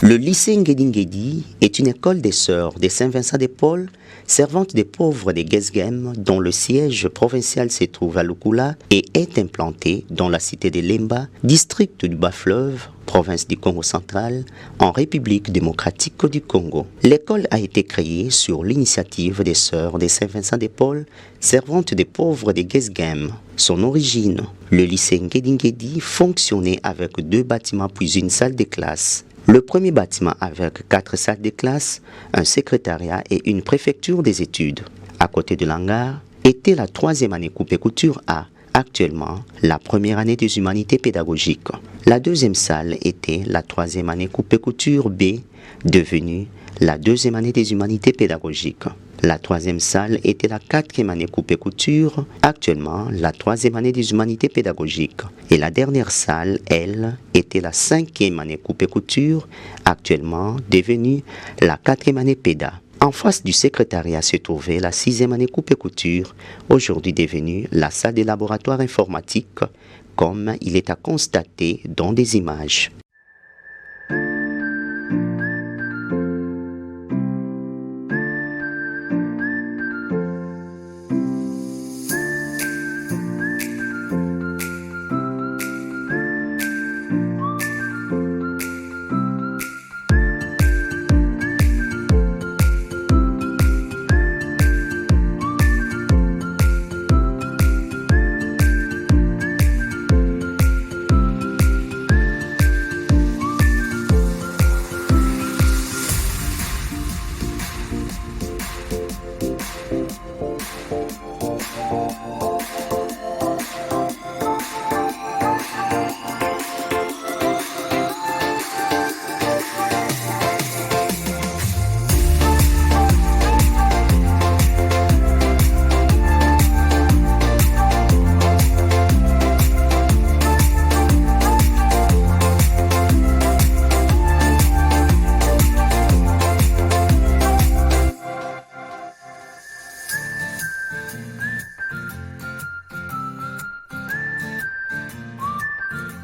Le lycée Nguédi est une école des sœurs de Saint-Vincent-de-Paul, servante des pauvres de Guesguem, dont le siège provincial se trouve à Lukula et est implanté dans la cité de Lemba, district du Bas-Fleuve, province du Congo central, en République démocratique du Congo. L'école a été créée sur l'initiative des sœurs de Saint-Vincent-de-Paul, servantes des pauvres de Guesguem. Son origine, le lycée Nguédi fonctionnait avec 2 bâtiments puis une salle de classe. Le premier bâtiment avec 4 salles de classe, un secrétariat et une préfecture des études. À côté de l'hangar était la 3e année coupe et couture A, actuellement la première année des humanités pédagogiques. La 2e salle était la 3e année coupe et couture B, devenue la 2e année des humanités pédagogiques. La 3e salle était la 4e année coupe et couture, actuellement la 3e année des humanités pédagogiques. Et la dernière salle, elle, était la 5e année coupe et couture, actuellement devenue la 4e année péda. En face du secrétariat se trouvait la 6e année coupe et couture, aujourd'hui devenue la salle des laboratoires informatiques, comme il est à constater dans des images.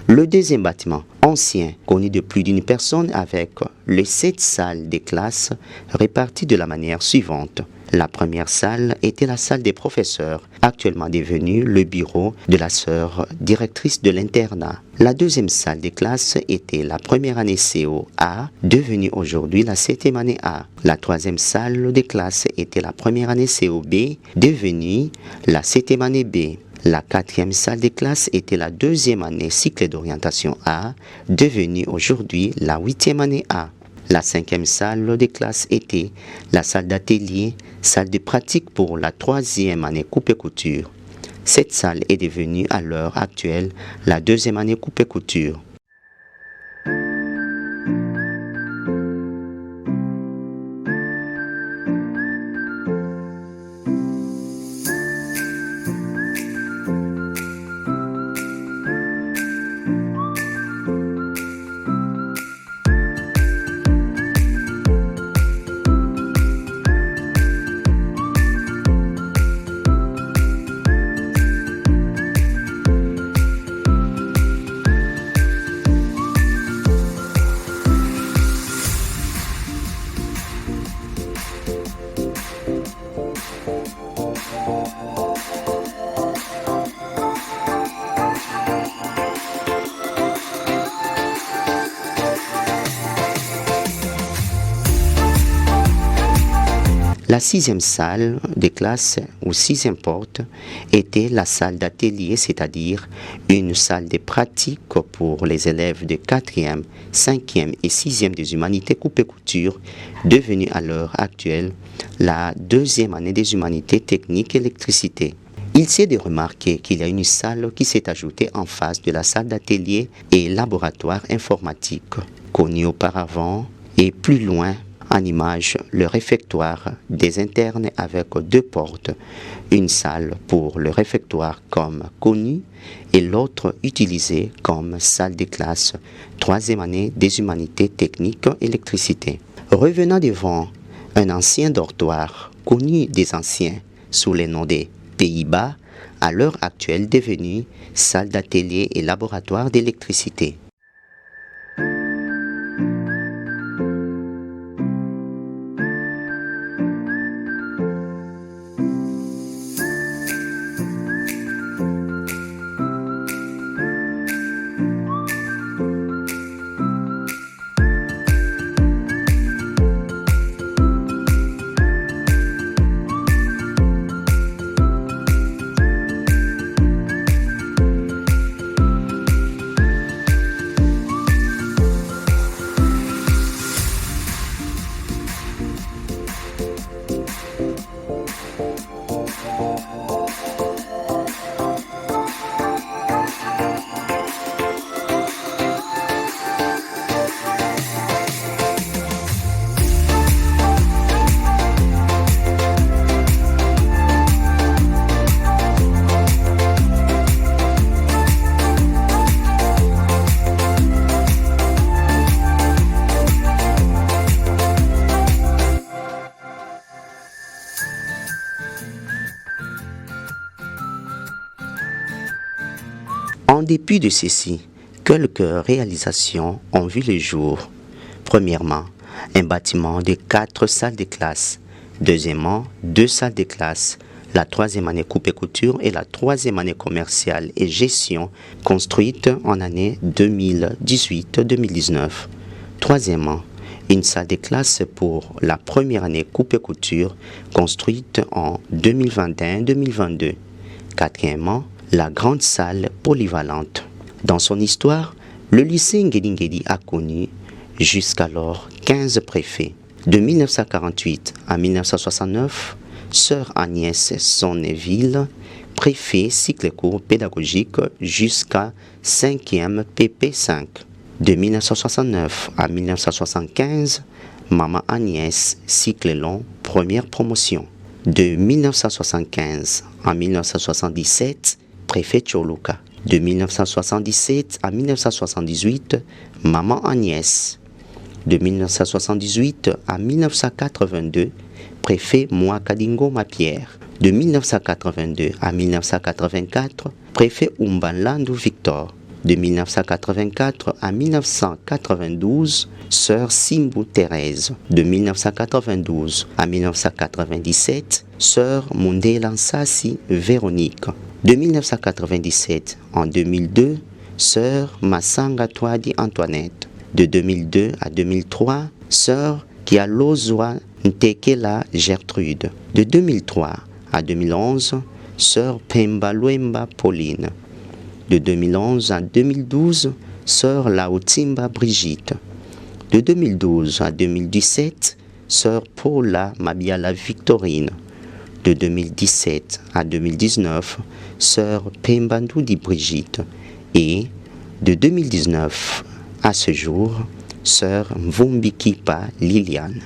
Le 2e bâtiment, ancien, connu de plus d'une personne avec les 7 salles de classe réparties de la manière suivante. La première salle était la salle des professeurs, actuellement devenue le bureau de la sœur directrice de l'internat. La 2e salle de classe était la première année CO A, devenue aujourd'hui la 7e année A. La 3e salle de classe était la première année CO B, devenue la 7e année B. La 4e salle de classe était la 2e année cycle d'orientation A, devenue aujourd'hui la 8e année A. La 5e salle de classe était la salle d'atelier, salle de pratique pour la 3e année coupe et couture. Cette salle est devenue à l'heure actuelle la 2e année coupe et couture. La 6e salle de classe ou 6e porte était la salle d'atelier, c'est-à-dire une salle de pratique pour les élèves de 4e, 5e et 6e des humanités coupe et couture, devenue à l'heure actuelle la 2e année des humanités techniques et électricité. Il s'est de remarquer qu'il y a une salle qui s'est ajoutée en face de la salle d'atelier et laboratoire informatique, connue auparavant, et plus loin en image le réfectoire des internes avec 2 portes, une salle pour le réfectoire comme connu et l'autre utilisée comme salle de classe, 3e année des humanités techniques électricité. Revenant devant un ancien dortoir connu des anciens sous les noms des Pays-Bas, à l'heure actuelle devenu salle d'atelier et laboratoire d'électricité. En dépit de ceci, quelques réalisations ont vu le jour. Premièrement, un bâtiment de 4 salles de classe. Deuxièmement, 2 salles de classe. La troisième année coupe et couture et la troisième année commerciale et gestion construite en année 2018-2019. Troisièmement, une salle de classe pour la première année coupe et couture construite en 2021-2022. Quatrièmement, la grande salle polyvalente. Dans son histoire, le lycée Ngedi a connu jusqu'alors 15 préfets. De 1948 à 1969, Sœur Agnès Sonneville, préfet cycle court pédagogique jusqu'à 5e PP5. De 1969 à 1975, Maman Agnès, cycle long, première promotion. De 1975 à 1977, préfet Choluka. De 1977 à 1978, Maman Agnès. De 1978 à 1982, préfet Mouakadingo Mapierre. De 1982 à 1984, préfet Umbanlandu Victor. De 1984 à 1992, Sœur Simbu Thérèse. De 1992 à 1997, Sœur Mundela Nsasi Véronique. De 1997 en 2002, Sœur Massanga Twadi Antoinette. De 2002 à 2003, Sœur Kialozwa Ntekela Gertrude. De 2003 à 2011, Sœur Pemba Luemba Pauline. De 2011 à 2012, Sœur Laotimba Brigitte. De 2012 à 2017, Sœur Paula Mabiala Victorine. De 2017 à 2019, Sœur Pembandoudi Brigitte. Et de 2019 à ce jour, Sœur Mvumbikipa Liliane.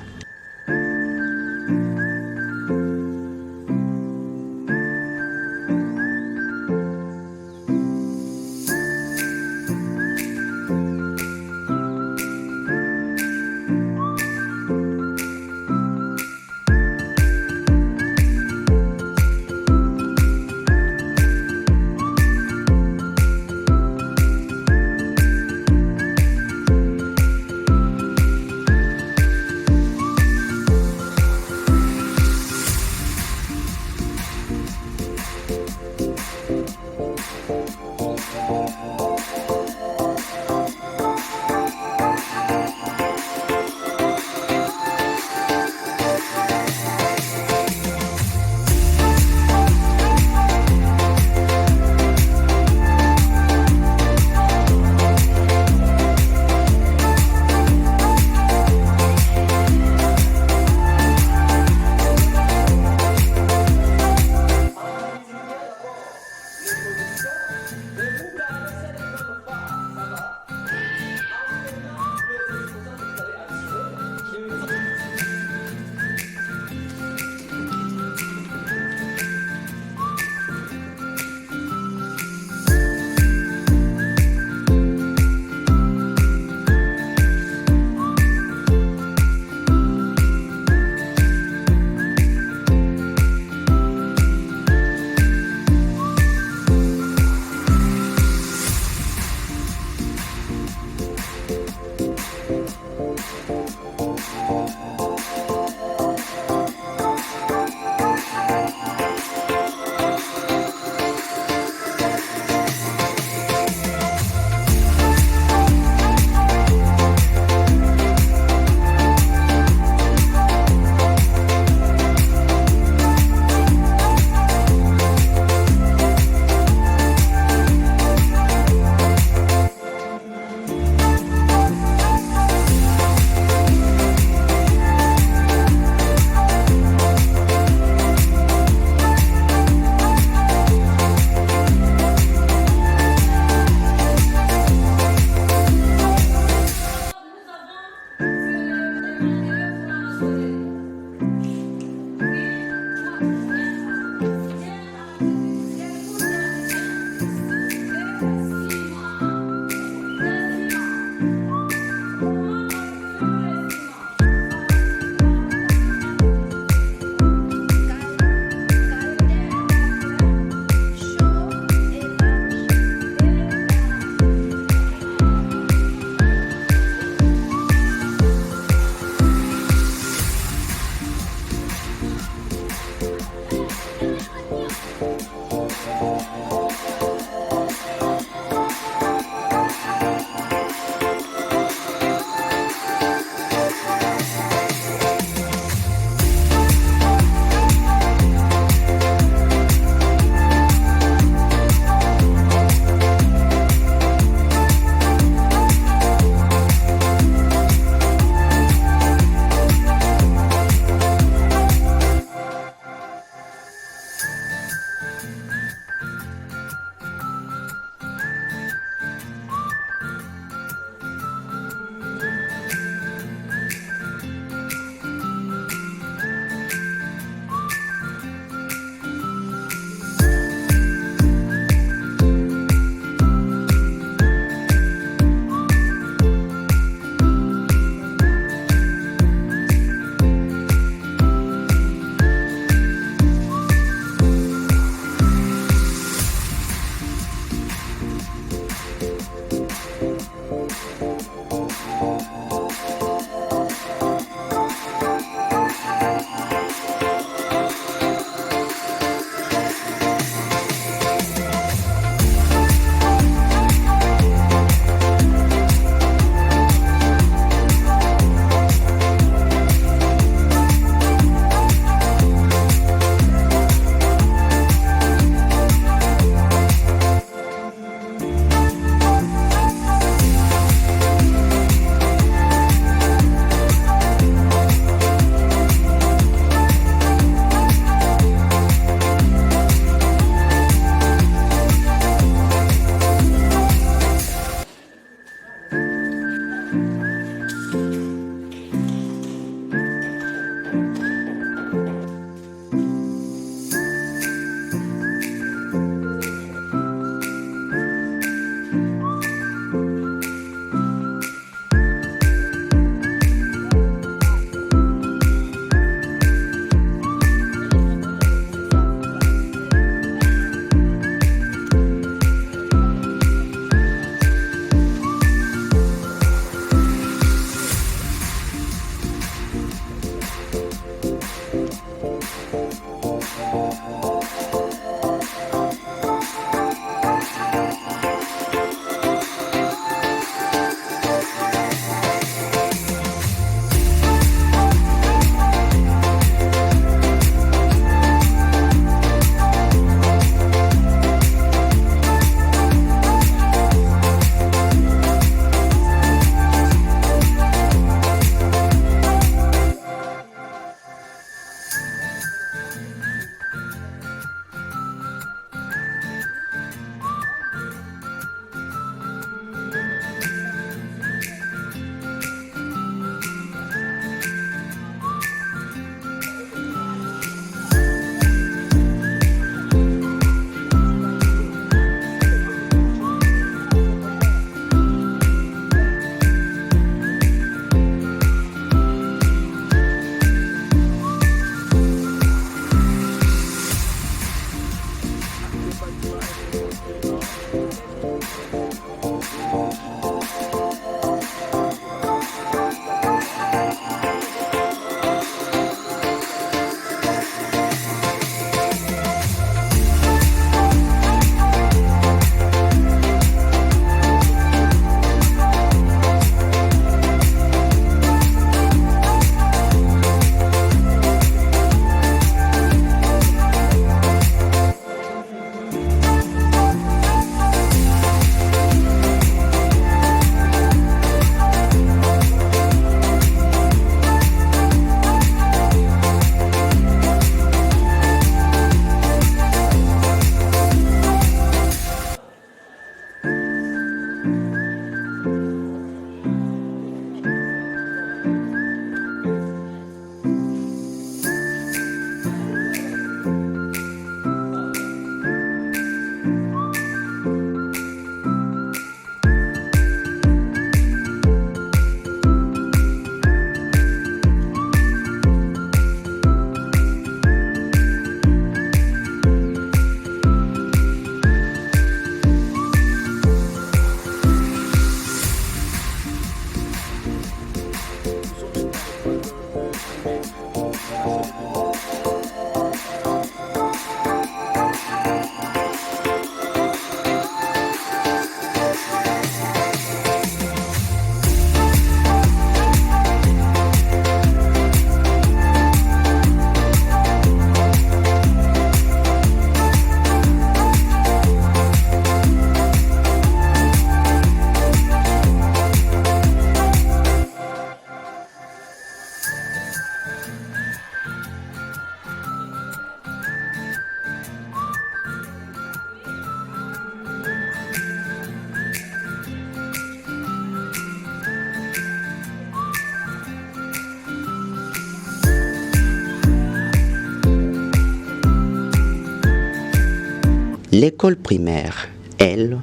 L'école primaire, elle,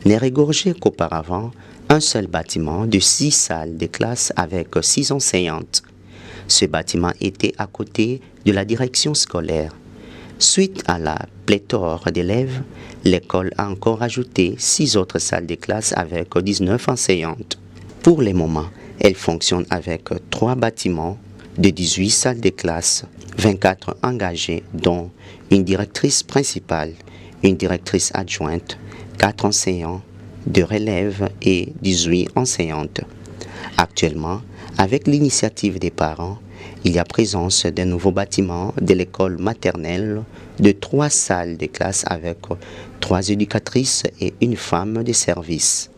n'est regorgée qu'auparavant un seul bâtiment de 6 salles de classe avec 6 enseignantes. Ce bâtiment était à côté de la direction scolaire. Suite à la pléthore d'élèves, l'école a encore ajouté 6 autres salles de classe avec 19 enseignantes. Pour le moment, elle fonctionne avec 3 bâtiments de 18 salles de classe, 24 engagés, dont une directrice principale, une directrice adjointe, 4 enseignants, 2 relèves et 18 enseignantes. Actuellement, avec l'initiative des parents, il y a présence d'un nouveau bâtiment de l'école maternelle de 3 salles de classe avec 3 éducatrices et une femme de service.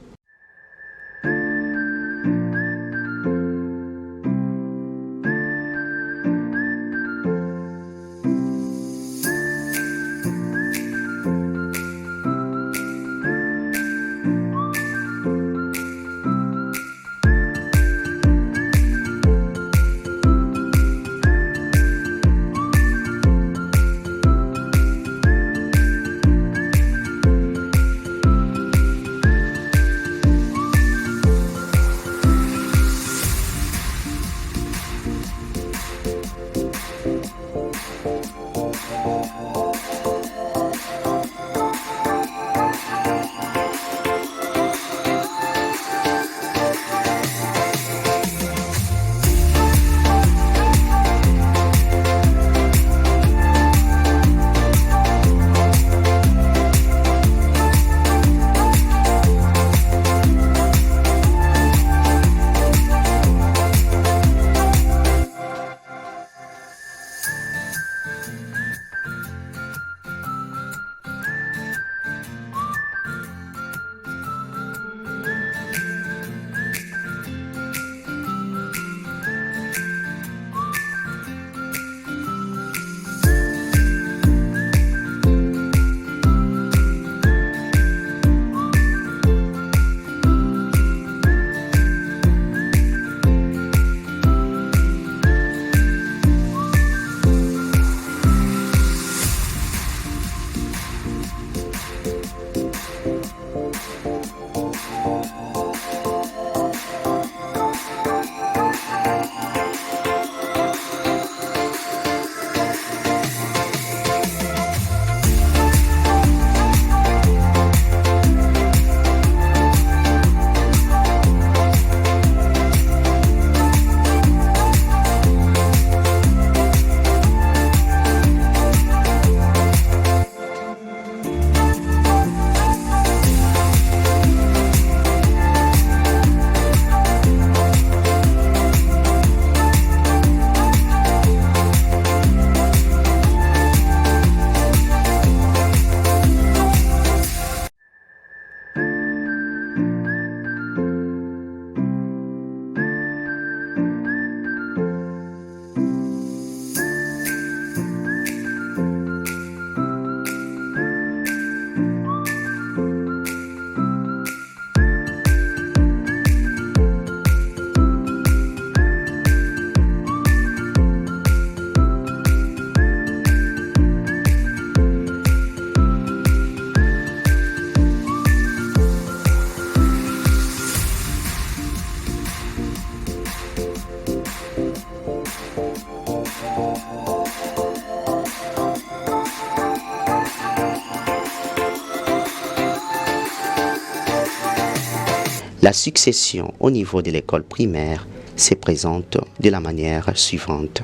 La succession au niveau de l'école primaire se présente de la manière suivante.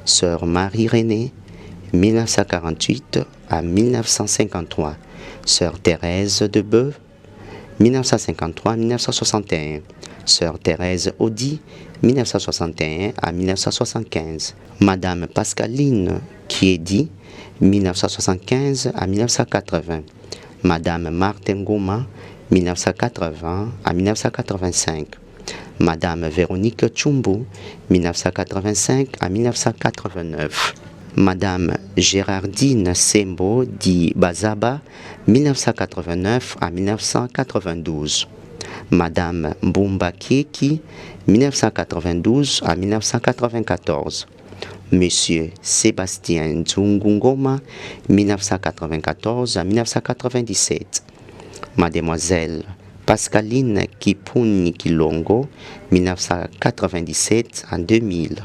Sœur Marie-Renée, 1948 à 1953. Sœur Thérèse Debeu, 1953-1961. Sœur Thérèse Audi, 1961 à 1975. Madame Pascaline Kiedi, 1975 à 1980. Madame Martin Goma, 1980 à 1985. Madame Véronique Tchumbu, 1985 à 1989. Madame Gérardine Sembo dit Bazaba, 1989 à 1992. Madame Mbumba Keki, 1992 à 1994. Monsieur Sébastien Nzungungoma, 1994 à 1997. Mademoiselle Pascaline Kipuni Kilongo, 1997 à 2000.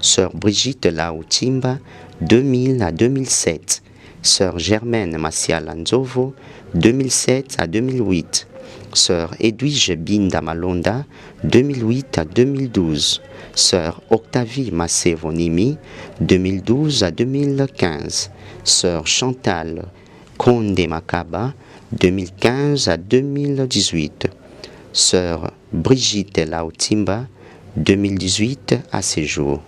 Sœur Brigitte Lautimba, 2000 à 2007. Sœur Germaine Massiala Nzovo, 2007 à 2008. Sœur Edwige Binda Malonda, 2008 à 2012. Sœur Octavie Massevonimi, 2012 à 2015. Sœur Chantal Konde Makaba, 2015 à 2018. Sœur Brigitte Lautimba, 2018 à ses jours.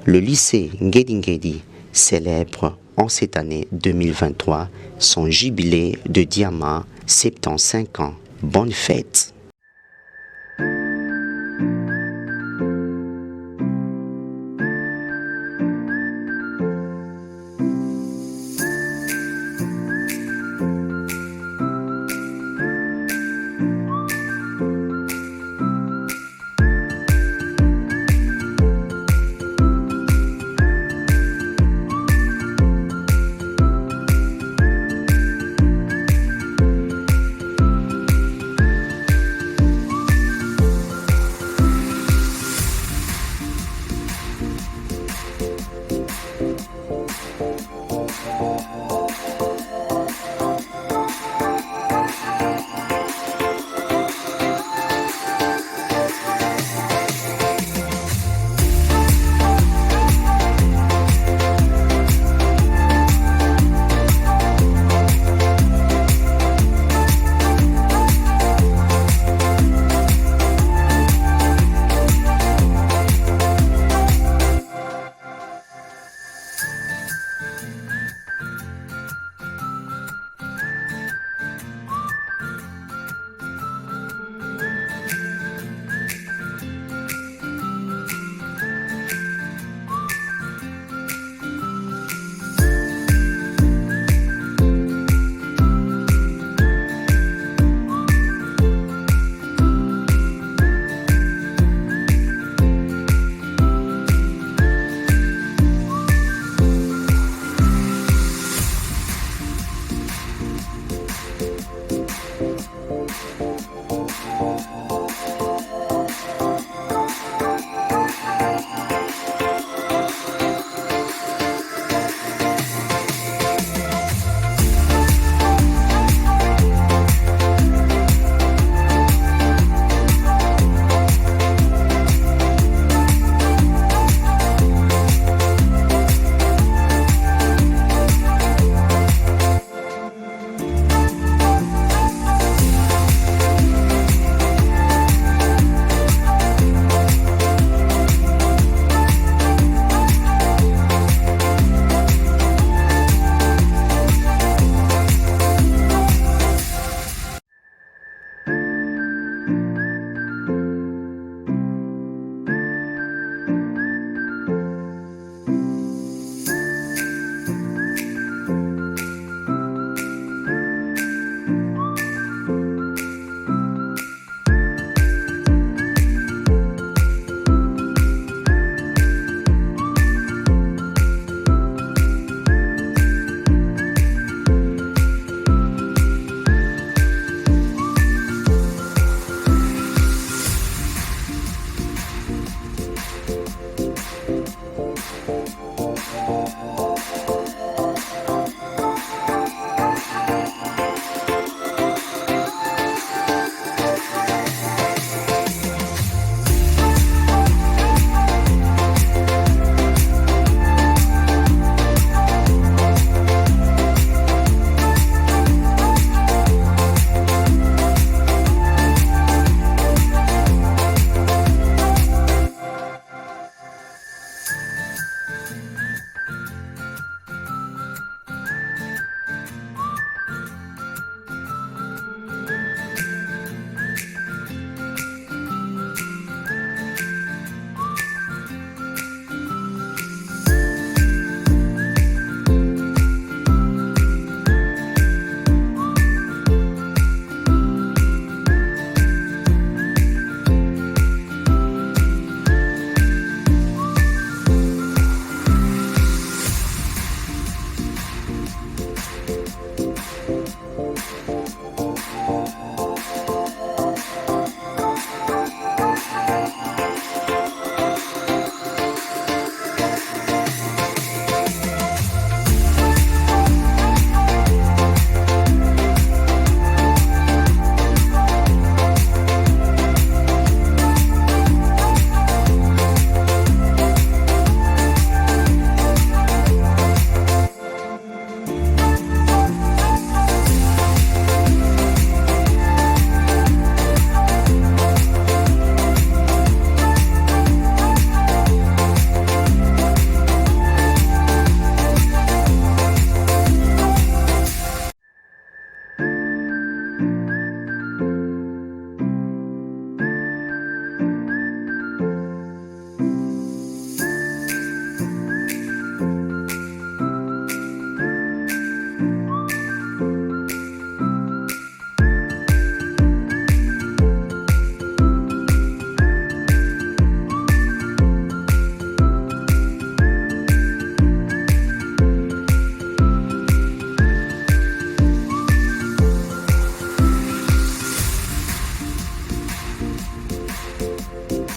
Le lycée Ngedi célèbre en cette année 2023 son jubilé de diamant, 75 ans. Bonne fête!